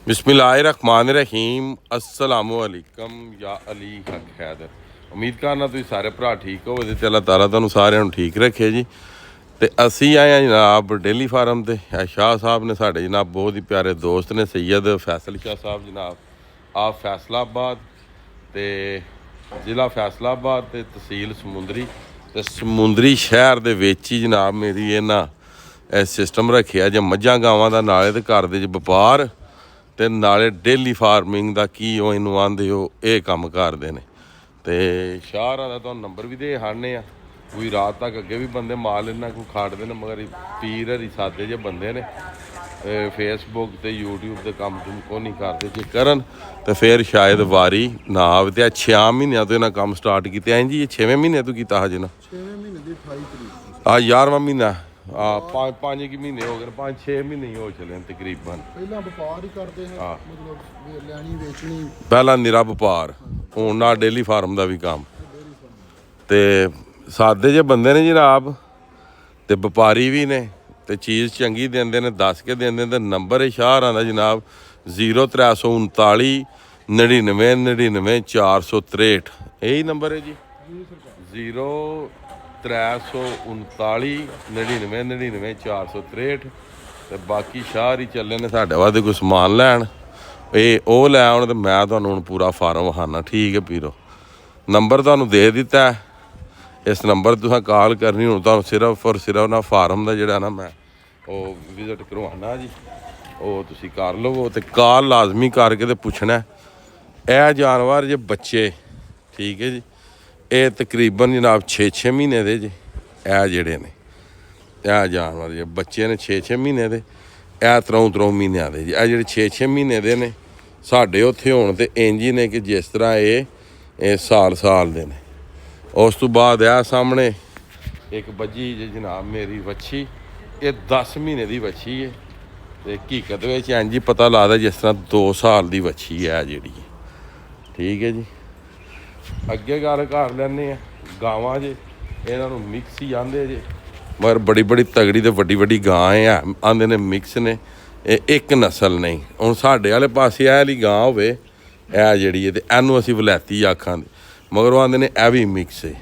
बिस्मिल्लाहिर्रहमानिर्रहीम अस्सलामुअलैकुम या अली हक हैदर। उम्मीद करना तुसीं सारे भरा ठीक हो ते अल्लाह ताला तुहानूं सारिਆਂ ਨੂੰ ठीक रखे जी। तो असी आए हैं जनाब डेली फार्म ते शाह साहब ने साढ़े जनाब बहुत ही प्यारे दोस्त ने सैयद फैसल शाह साहब जनाब आप फैसलाबाद ते जिला फैसलाबाद ते तहसील समुंदरी ते समुंदरी शहर दे विच ही जनाब मेरी इन्हां सिस्टम रखे जे मझां गावां दा नाले ते घर दे व्यापार ਤੇ ਨਾਲੇ ਡੇਲੀ ਫਾਰਮਿੰਗ ਦਾ ਕੀ ਉਹ ਇਹਨੂੰ ਆਂਦੇ ਹੋ ਇਹ ਕੰਮ ਕਰਦੇ ਨੇ। ਤੇ ਸ਼ਾਹਰਾਂ ਦਾ ਤੁਹਾਨੂੰ ਨੰਬਰ ਵੀ ਦੇ ਹਾਣੇ ਆ ਕੋਈ ਰਾਤ ਤੱਕ ਅੱਗੇ ਵੀ ਬੰਦੇ ਮਾਲ ਇਹਨਾਂ ਕੋਈ ਖਾੜਦੇ ਨੇ ਮਗਰ ਪੀਰ ਹਰੀ ਸਾਦੇ ਜੇ ਬੰਦੇ ਨੇ ਫੇਸਬੁੱਕ ਤੇ ਯੂਟਿਊਬ ਤੇ ਕੰਮ ਤੁਮ ਕੋ ਨਹੀਂ ਕਰਦੇ ਜੇ ਕਰਨ ਤੇ ਫਿਰ ਸ਼ਾਇਦ ਵਾਰੀ ਨਾ ਆਵੇ ਤੇ 6 ਮਹੀਨਿਆਂ ਤੋਂ ਇਹਨਾਂ ਕੰਮ ਸਟਾਰਟ ਕੀਤੇ ਐਂ ਜੀ ਇਹ 6ਵੇਂ ਮਹੀਨੇ ਤੋਂ ਕੀਤਾ ਹਜੇ ਨਾ 6ਵੇਂ ਮਹੀਨੇ ਦੀ 28 ਤਰੀਕ ਆ 11ਵਾਂ ਮਹੀਨਾ ਪੰਜ ਕਿ ਮਹੀਨੇ ਹੋ ਗਏ 5-6 ਮਹੀਨੇ ਹੀ ਹੋ ਚਲੇ ਤਕਰੀਬਨ। ਪਹਿਲਾਂ ਵਪਾਰ ਹੀ ਕਰਦੇ ਹਾਂ ਮਤਲਬ ਲੈਣੀ ਵੇਚਣੀ ਪਹਿਲਾਂ ਨਿਰਾ ਵਪਾਰ ਹੁਣ ਨਾ ਡੇਲੀ ਫਾਰਮ ਦਾ ਵੀ ਕੰਮ ਤੇ ਸਾਦੇ ਜੇ ਬੰਦੇ ਨੇ ਜਨਾਬ ਤੇ ਵਪਾਰੀ ਵੀ ਨੇ ਤੇ ਚੀਜ਼ ਚੰਗੀ ਦਿੰਦੇ ਨੇ ਦੱਸ ਕੇ ਦਿੰਦੇ ਨੇ ਤੇ ਨੰਬਰ ਹੈ ਸ਼ਾਹਰਾਂ ਦਾ ਜਨਾਬ 0339 99 99 463 ਇਹੀ ਨੰਬਰ ਹੈ ਜੀ 0339 99 99 463 ਤੇ ਬਾਕੀ ਸ਼ਾਹਰ ਹੀ ਚੱਲੇ ਨੇ ਸਾਡੇ ਵਾਸਤੇ ਕੋਈ ਸਮਾਨ ਲੈਣ ਇਹ ਉਹ ਲੈ ਆਉਣ ਤੇ ਮੈਂ ਤੁਹਾਨੂੰ ਹੁਣ ਪੂਰਾ ਫਾਰਮ ਵਿਖਾਉਣਾ ਠੀਕ ਹੈ ਪੀਰੋ। ਨੰਬਰ ਤੁਹਾਨੂੰ ਦੇ ਦਿੱਤਾ ਇਸ ਨੰਬਰ ਤੁਸੀਂ ਕਾਲ ਕਰਨੀ ਹੁਣ ਤੁਹਾਨੂੰ ਸਿਰਫ ਔਰ ਸਿਰਫ ਨਾ ਫਾਰਮ ਦਾ ਜਿਹੜਾ ਨਾ ਮੈਂ ਉਹ ਵਿਜ਼ਿਟ ਕਰਵਾਉਣਾ ਜੀ ਉਹ ਤੁਸੀਂ ਕਰ ਲਵੋ ਤੇ ਕਾਲ ਲਾਜ਼ਮੀ ਕਰਕੇ ਤੇ ਪੁੱਛਣਾ ਇਹ ਜਾਨਵਰ ਜੇ ਬੱਚੇ ਠੀਕ ਹੈ ਜੀ ਇਹ ਤਕਰੀਬਨ ਜਨਾਬ 6 ਮਹੀਨੇ ਦੇ ਜੇ ਇਹ ਜਿਹੜੇ ਨੇ ਇਹ ਜਾਨਵਰ ਜੇ ਬੱਚੇ ਨੇ 6 ਮਹੀਨੇ ਦੇ ਇਹ 3 ਮਹੀਨਿਆਂ ਦੇ ਜੀ ਇਹ ਜਿਹੜੇ 6 ਮਹੀਨੇ ਦੇ ਨੇ ਸਾਡੇ ਉੱਥੇ ਹੋਣ ਤੇ ਇੰਜ ਹੀ ਨੇ ਕਿ ਜਿਸ ਤਰ੍ਹਾਂ ਇਹ ਸਾਲ ਦੇ ਨੇ। ਉਸ ਤੋਂ ਬਾਅਦ ਇਹ ਸਾਹਮਣੇ ਇੱਕ ਬੱਜੀ ਜੇ ਜਨਾਬ ਮੇਰੀ ਵੱਛੀ ਇਹ 10 ਮਹੀਨੇ ਦੀ ਵੱਛੀ ਹੈ ਤੇ ਹਕੀਕਤ ਵਿੱਚ ਇੰਜ ਹੀ ਪਤਾ ਲੱਗਦਾ ਜਿਸ ਤਰ੍ਹਾਂ 2 ਸਾਲ ਦੀ ਵੱਛੀ ਹੈ ਜਿਹੜੀ ਠੀਕ ਹੈ ਜੀ। ਅੱਗੇ ਗੱਲ ਕਰ ਲੈਂਦੇ ਆ ਗਾਵਾਂ ਜੇ ਇਹਨਾਂ ਨੂੰ ਮਿਕਸ ਹੀ ਆਂਦੇ ਜੇ ਮਗਰ ਬੜੀ ਤਗੜੀ ਤੇ ਵੱਡੀ ਗਾਂ ਆ ਆਂਦੇ ਨੇ ਮਿਕਸ ਨੇ ਇਹ ਇੱਕ ਨਸਲ ਨਹੀਂ। ਹੁਣ ਸਾਡੇ ਵਾਲੇ ਪਾਸੇ ਇਹ ਵਾਲੀ ਗਾਂ ਹੋਵੇ ਇਹ ਜਿਹੜੀ ਹੈ ਤੇ ਇਹਨੂੰ ਅਸੀਂ ਵਲੈਤੀ ਆਖਾਂਗੇ ਮਗਰ ਉਹ ਆਂਦੇ ਨੇ ਇਹ ਵੀ ਮਿਕਸ ਹੈ।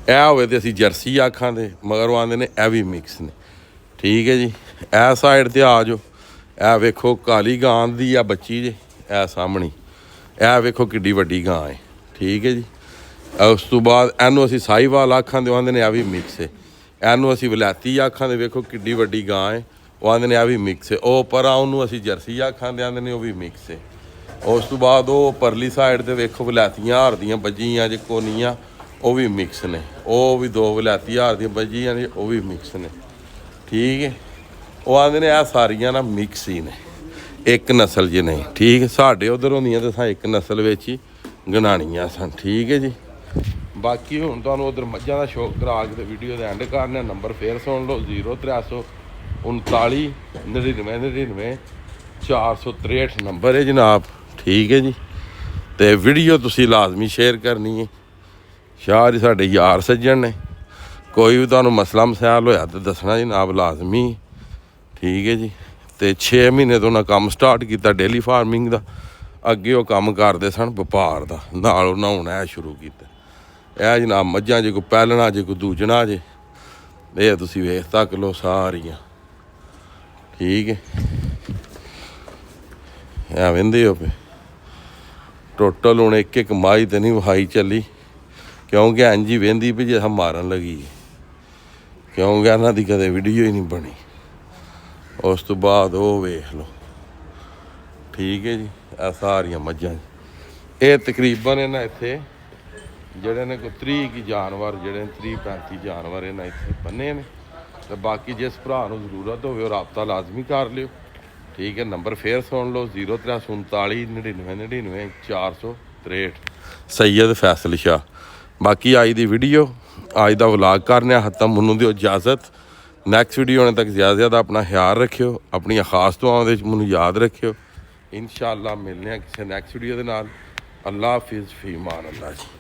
ਇਹ ਹੋਵੇ ਤੇ ਅਸੀਂ ਜਰਸੀ ਆਖਾਂਗੇ ਮਗਰ ਉਹ ਆਂਦੇ ਨੇ ਇਹ ਵੀ ਮਿਕਸ ਨੇ ਠੀਕ ਹੈ ਜੀ। ਇਹ ਸਾਈਡ ਤੇ ਆ ਜਾਓ ਇਹ ਵੇਖੋ ਕਾਲੀ ਗਾਂ ਦੀ ਆ ਬੱਚੀ ਜੇ ਇਹ ਸਾਹਮਣੀ ਇਹ ਵੇਖੋ ਕਿੱਡੀ ਵੱਡੀ ਗਾਂ ਹੈ ਠੀਕ ਹੈ ਜੀ। ਉਸ ਤੋਂ ਬਾਅਦ ਇਹਨੂੰ ਅਸੀਂ ਸਾਹੀਵਾਲ ਆਖਾਂ ਦੇ ਆਂਦੇ ਨੇ ਇਹ ਵੀ ਮਿਕਸ ਹੈ। ਇਹਨੂੰ ਅਸੀਂ ਵਲੈਤੀ ਆਖਾਂ ਦੇ ਵੇਖੋ ਕਿੱਡੀ ਵੱਡੀ ਗਾਂ ਹੈ ਉਹ ਆਂਦੇ ਨੇ ਇਹ ਵੀ ਮਿਕਸ ਹੈ। ਉਹ ਪਰਾਂ ਉਹਨੂੰ ਅਸੀਂ ਜਰਸੀ ਆਖਾਂ ਦੇ ਆਂਦੇ ਨੇ ਉਹ ਵੀ ਮਿਕਸ ਹੈ। ਉਸ ਤੋਂ ਬਾਅਦ ਉਹ ਪਰਲੀ ਸਾਈਡ ਤੇ ਵੇਖੋ ਵਲੈਤੀਆਂ ਹਾਰ ਦੀਆਂ ਬੱਜੀਆਂ ਜੇ ਕੋਨੀਆਂ ਉਹ ਵੀ ਮਿਕਸ ਨੇ ਉਹ ਵੀ 2 ਵਲੈਤੀ ਹਾਰ ਦੀਆਂ ਬੱਜੀਆਂ ਨੇ ਉਹ ਵੀ ਮਿਕਸ ਨੇ ਠੀਕ ਹੈ। ਉਹ ਆਂਦੇ ਨੇ ਇਹ ਸਾਰੀਆਂ ਨਾ ਮਿਕਸ ਹੀ ਨੇ ਇੱਕ ਨਸਲ ਜੇ ਨਹੀਂ ਠੀਕ। ਸਾਡੇ ਉਧਰ ਹੁੰਦੀਆਂ ਤਾਂ ਇੱਕ ਨਸਲ ਵਿੱਚ ਹੀ ਗਣਾਣੀਆਂ ਸਨ ਠੀਕ ਹੈ ਜੀ। ਬਾਕੀ ਹੁਣ ਤੁਹਾਨੂੰ ਉਧਰ ਮੱਝਾਂ ਦਾ ਸ਼ੌਕ ਕਰਾ ਕੇ ਤੇ ਵੀਡੀਓ ਦੇ ਐਂਡ ਕਰਨਾ ਨੰਬਰ ਫੇਰ ਸੁਣ ਲਓ 0339 99 99 463 ਨੰਬਰ ਹੈ ਜਨਾਬ ਠੀਕ ਹੈ ਜੀ। ਤੇ ਵੀਡੀਓ ਤੁਸੀਂ ਲਾਜ਼ਮੀ ਸ਼ੇਅਰ ਕਰਨੀ ਹੈ ਸ਼ਾਹ ਜੀ ਸਾਡੇ ਯਾਰ ਸੱਜਣ ਨੇ ਕੋਈ ਵੀ ਤੁਹਾਨੂੰ ਮਸਲਾ ਮਸਾਇਲ ਹੋਇਆ ਤਾਂ ਦੱਸਣਾ ਜਨਾਬ ਲਾਜ਼ਮੀ ਠੀਕ ਹੈ ਜੀ। ਤੇ 6 ਮਹੀਨੇ ਤੋਂ ਉਹਨਾਂ ਕੰਮ ਸਟਾਰਟ ਕੀਤਾ ਡੇਲੀ ਫਾਰਮਿੰਗ ਦਾ ਅੱਗੇ ਉਹ ਕੰਮ ਕਰਦੇ ਸਨ ਵਪਾਰ ਦਾ ਨਾਲ ਉਹਨਾਂ ਹੁਣ ਇਹ ਸ਼ੁਰੂ ਕੀਤਾ ਇਹ ਜਨਾਬ ਮੱਝਾਂ ਜੇ ਕੋਈ ਪਹਿਲਣਾ ਜੇ ਕੋਈ ਦੂਜਣਾ ਜੇ ਇਹ ਤੁਸੀਂ ਵੇਖ ਤੱਕ ਲਓ ਸਾਰੀਆਂ ਠੀਕ ਹੈ। ਇਹ ਵਹਿੰਦੇ ਹੋ ਪਏ ਟੋਟਲ ਹੁਣ ਇੱਕ ਮਾਈ ਤੇ ਨਹੀਂ ਵਹਾਈ ਚੱਲੀ ਕਿਉਂਕਿ ਇੰਝ ਹੀ ਵਹਿੰਦੀ ਵੀ ਜੇ ਮਾਰਨ ਲੱਗੀ ਕਿਉਂਕਿ ਇਹਨਾਂ ਦੀ ਕਦੇ ਵੀਡੀਓ ਹੀ ਨਹੀਂ ਬਣੀ। ਉਸ ਤੋਂ ਬਾਅਦ ਉਹ ਵੇਖ ਲਓ ਠੀਕ ਹੈ ਜੀ ਇਹ ਸਾਰੀਆਂ ਮੱਝਾਂ ਇਹ ਤਕਰੀਬਨ ਇਹਨਾਂ ਇੱਥੇ ਜਿਹੜੇ ਨੇ ਕੋਈ 30 ਜਾਨਵਰ ਜਿਹੜੇ 30-35 ਜਾਨਵਰ ਇਹਨਾਂ ਇੱਥੇ ਬੰਨੇ ਨੇ ਤੇ ਬਾਕੀ ਜਿਸ ਭਰਾ ਨੂੰ ਜ਼ਰੂਰਤ ਹੋਵੇ ਉਹ ਰਾਬਤਾ ਲਾਜ਼ਮੀ ਕਰ ਲਿਓ ਠੀਕ ਹੈ। ਨੰਬਰ ਫੇਰ ਸੁਣ ਲਓ 0339 99 99 463 ਸੈਯਦ ਫੈਸਲ ਸ਼ਾਹ। ਬਾਕੀ ਅੱਜ ਦੀ ਵੀਡੀਓ ਅੱਜ ਦਾ ਵਲੌਗ ਕਰਨੇ ਖਤਮ ਮੈਨੂੰ ਦਿਓ ਇਜਾਜ਼ਤ। ਨੈਕਸਟ ਵੀਡੀਓ ਆਉਣ ਤੱਕ ਜ਼ਿਆਦਾ ਆਪਣਾ ਖਿਆਲ ਰੱਖਿਓ ਆਪਣੀਆਂ ਖਾਸ ਦੁਆਵਾਂ ਦੇ ਵਿੱਚ ਮੈਨੂੰ ਯਾਦ ਰੱਖਿਓ। ਇੰਸ਼ਾਅੱਲਾ ਮਿਲਦੇ ਹਾਂ ਕਿਸੇ ਨੈਕਸਟ ਵੀਡੀਓ ਦੇ ਨਾਲ। ਅੱਲਾ ਹਾਫਿਜ਼ ਫੀ ਅਮਾਨ ਅੱਲਾ ਜੀ।